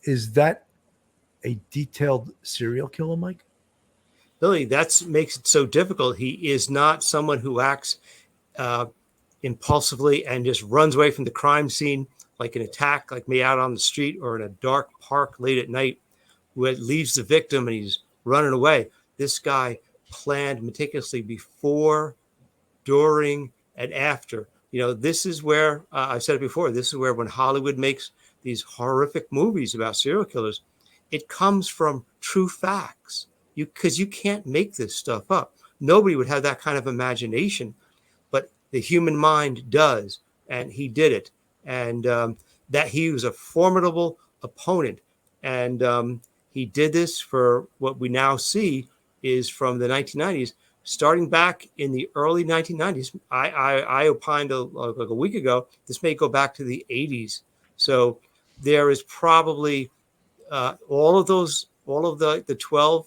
Is that a detailed serial killer, Mike? Billy, that makes it so difficult. He is not someone who acts impulsively and just runs away from the crime scene like an attack, like me out on the street or in a dark park late at night, where it leaves the victim and he's running away. This guy planned meticulously before, during, and after. This is where, I've said it before, this is where when Hollywood makes these horrific movies about serial killers, it comes from true facts. Because you can't make this stuff up. Nobody would have that kind of imagination, but the human mind does, and he did it. And that he was a formidable opponent. And he did this for what we now see is from the 1990s, starting back in the early 1990s. I opined like a week ago, this may go back to the 80s. So there is probably all of the 12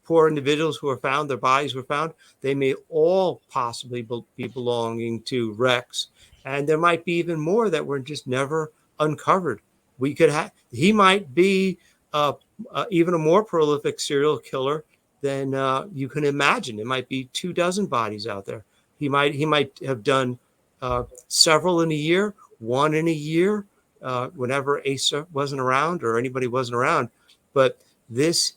poor individuals who were found, their bodies were found, they may all possibly be belonging to Rex. And there might be even more that were just never uncovered. He might be even a more prolific serial killer than you can imagine. It might be 24 bodies out there. He might have done several in a year, one in a year, whenever Asa wasn't around or anybody wasn't around. But this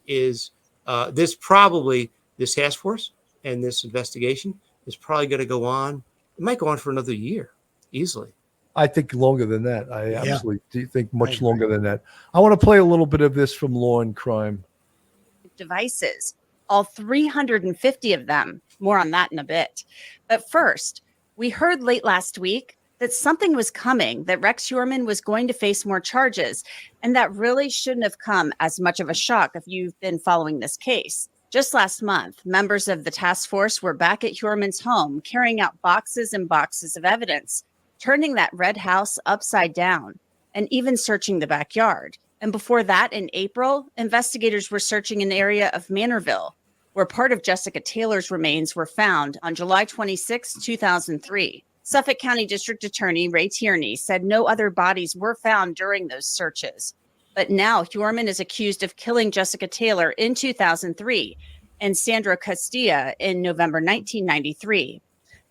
task force and this investigation is probably going to go on. It might go on for another year, easily. I think longer than that. I absolutely think much longer than that. I want to play a little bit of this from Law and Crime. Devices, all 350 of them. More on that in a bit. But first, we heard late last week that something was coming, that Rex Heuermann was going to face more charges. And that really shouldn't have come as much of a shock if you've been following this case. Just last month, members of the task force were back at Heuermann's home, carrying out boxes and boxes of evidence, turning that red house upside down, and even searching the backyard. And before that, in April, investigators were searching an area of Manorville, where part of Jessica Taylor's remains were found on July 26, 2003. Suffolk County District Attorney Ray Tierney said no other bodies were found during those searches. But now Heuermann is accused of killing Jessica Taylor in 2003 and Sandra Castilla in November 1993.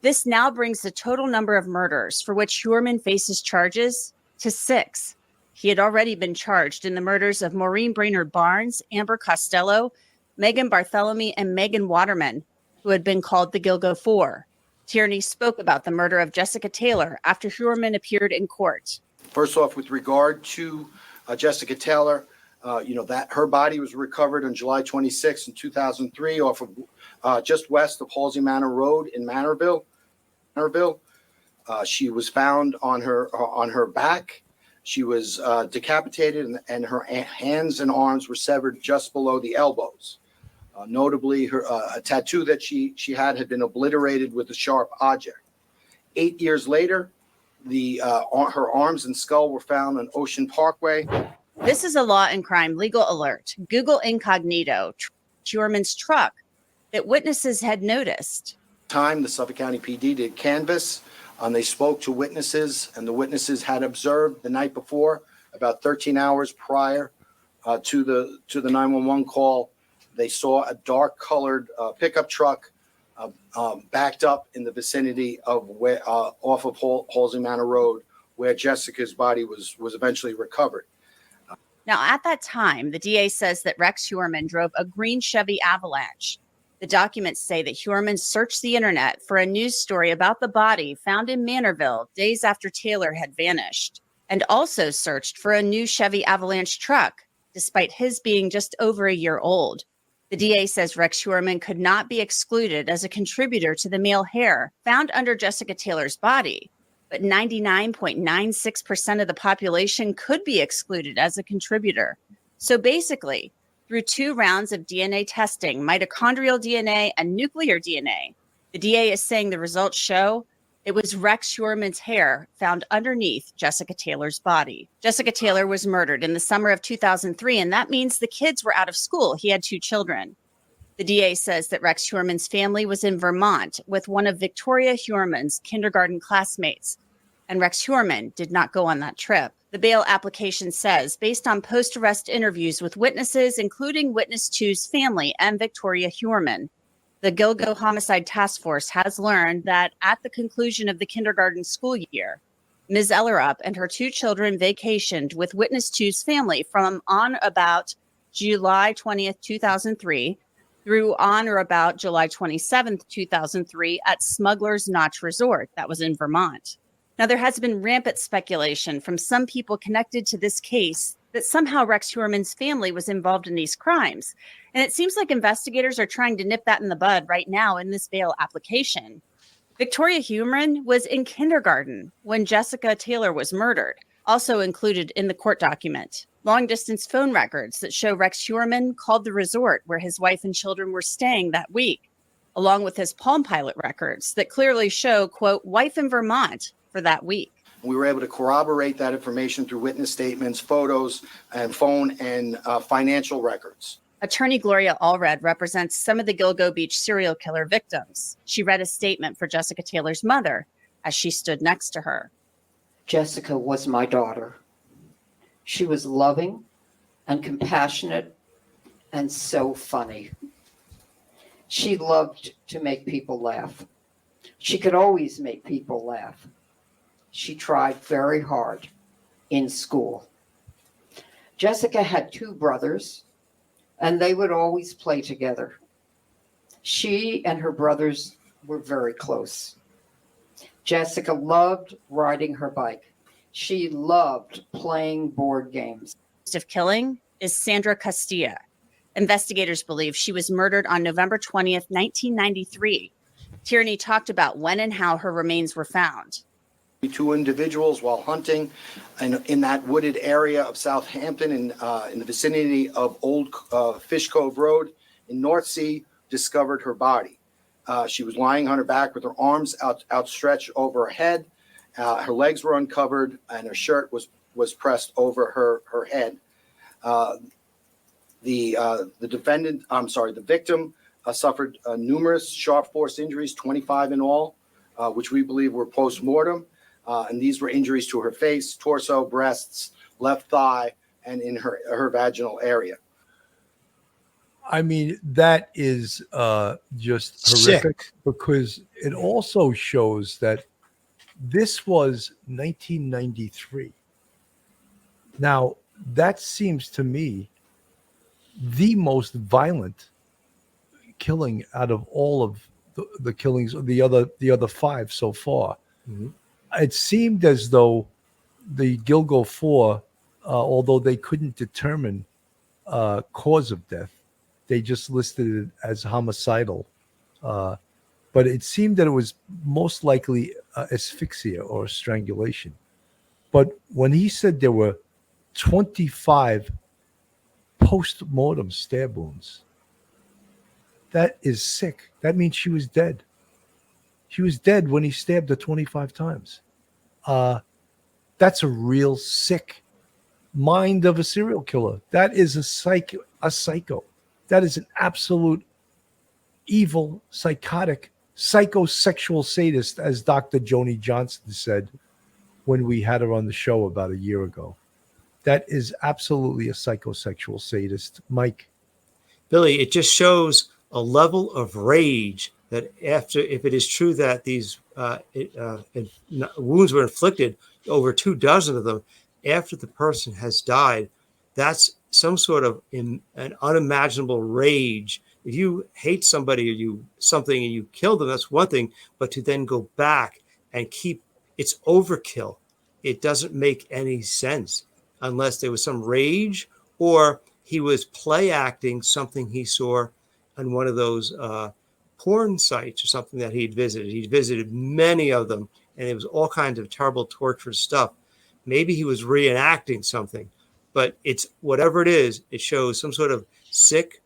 This now brings the total number of murders for which Heuermann faces charges to 6. He had already been charged in the murders of Maureen Brainerd Barnes, Amber Costello, Megan Bartholomew, and Megan Waterman, who had been called the Gilgo Four. Tierney spoke about the murder of Jessica Taylor after Heuermann appeared in court. First off, with regard to Jessica Taylor, that her body was recovered on July 26 in 2003 off of just west of Halsey Manor Road in Manorville. She was found on her back. She was decapitated, and her hands and arms were severed just below the elbows. Notably, a tattoo that she had been obliterated with a sharp object. 8 years later, her arms and skull were found on Ocean Parkway. This is a Law and Crime legal alert. Google incognito, Heuermann's truck that witnesses had noticed. The Suffolk County PD did canvass. They spoke to witnesses, and the witnesses had observed the night before, about 13 hours prior to the 911 call. They saw a dark-colored pickup truck backed up in the vicinity of off of Halsey Manor Road, where Jessica's body was eventually recovered. Now, at that time, the DA says that Rex Heuermann drove a green Chevy Avalanche. The documents say that Heuermann searched the internet for a news story about the body found in Manorville days after Taylor had vanished, and also searched for a new Chevy Avalanche truck, despite his being just over a year old. The DA says Rex Heuermann could not be excluded as a contributor to the male hair found under Jessica Taylor's body, but 99.96% of the population could be excluded as a contributor. So basically, through 2 rounds of DNA testing, mitochondrial DNA and nuclear DNA, the DA is saying the results show it was Rex Heuermann's hair found underneath Jessica Taylor's body. Jessica Taylor was murdered in the summer of 2003, and that means the kids were out of school. He had 2 children. The DA says that Rex Heuermann's family was in Vermont with one of Victoria Heuermann's kindergarten classmates, and Rex Heuermann did not go on that trip. The bail application says, based on post-arrest interviews with witnesses, including witness two's family and Victoria Heuermann, the Gilgo Homicide Task Force has learned that at the conclusion of the kindergarten school year, Ms. Ellerup and her two children vacationed with witness two's family from on about July 20th, 2003 through on or about July 27th, 2003 at Smuggler's Notch Resort. That was in Vermont. Now, there has been rampant speculation from some people connected to this case that somehow Rex Heuermann's family was involved in these crimes. And it seems like investigators are trying to nip that in the bud right now in this bail application. Victoria Heuermann was in kindergarten when Jessica Taylor was murdered, also included in the court document. Long-distance phone records that show Rex Heuermann called the resort where his wife and children were staying that week, along with his Palm Pilot records that clearly show, quote, wife in Vermont for that week. We were able to corroborate that information through witness statements, photos, and phone and financial records. Attorney Gloria Allred represents some of the Gilgo Beach serial killer victims. She read a statement for Jessica Taylor's mother as she stood next to her. Jessica was my daughter. She was loving and compassionate and so funny. She loved to make people laugh. She could always make people laugh. She tried very hard in school. Jessica had two brothers, and they would always play together. She and her brothers were very close. Jessica loved riding her bike. She loved playing board games. Of killing is Sandra Castilla. Investigators believe she was murdered on November 20th, 1993. Tierney talked about when and how her remains were found. Two individuals while hunting in that wooded area of Southampton in the vicinity of Old Fish Cove Road in North Sea discovered her body. She was lying on her back with her arms outstretched over her head. Her legs were uncovered and her shirt was pressed over her head. The victim suffered numerous sharp force injuries, 25 in all, which we believe were post-mortem. And these were injuries to her face, torso, breasts, left thigh, and in her vaginal area. I mean, that is just horrific because it also shows that this was 1993. Now, that seems to me the most violent killing out of all of the killings of the other five so far. Mm-hmm. It seemed as though the Gilgo 4, although they couldn't determine cause of death, they just listed it as homicidal. But it seemed that it was most likely asphyxia or strangulation. But when he said there were 25 post-mortem stab wounds, that is sick. That means she was dead. She was dead when he stabbed her 25 times. That's a real sick mind of a serial killer. That is a psycho. That is an absolute evil, psychotic, psychosexual sadist, as Dr. Joni Johnson said when we had her on the show about a year ago. That is absolutely a psychosexual sadist. Mike. Billy, it just shows a level of rage that if it is true that these wounds were inflicted, over 24 of them, after the person has died, that's some sort of an unimaginable rage. If you hate somebody or something and you kill them, that's one thing, but to then go back and it's overkill. It doesn't make any sense unless there was some rage or he was play acting something he saw on one of those porn sites or something that he'd visited. He'd visited many of them, and it was all kinds of terrible, torturous stuff. Maybe he was reenacting something, but it's whatever it is, it shows some sort of sick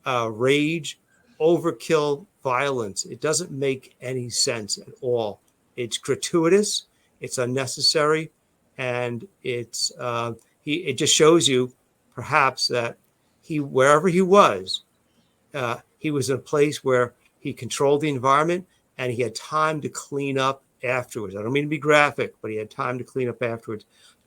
rage, overkill violence. It doesn't make any sense at all. It's gratuitous, it's unnecessary, and it just shows you perhaps that wherever he was in a place where he controlled the environment and he had time to clean up afterwards. I don't mean to be graphic, but he had time to clean up afterwards.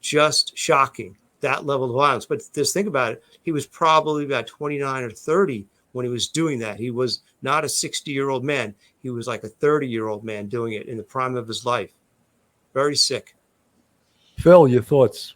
just shocking, that level of violence. But just think about it. He was probably about 29 or 30 when he was doing that. He was not a 60-year-old man. He was like a 30-year-old man doing it in the prime of his life. Very sick. Phil, your thoughts?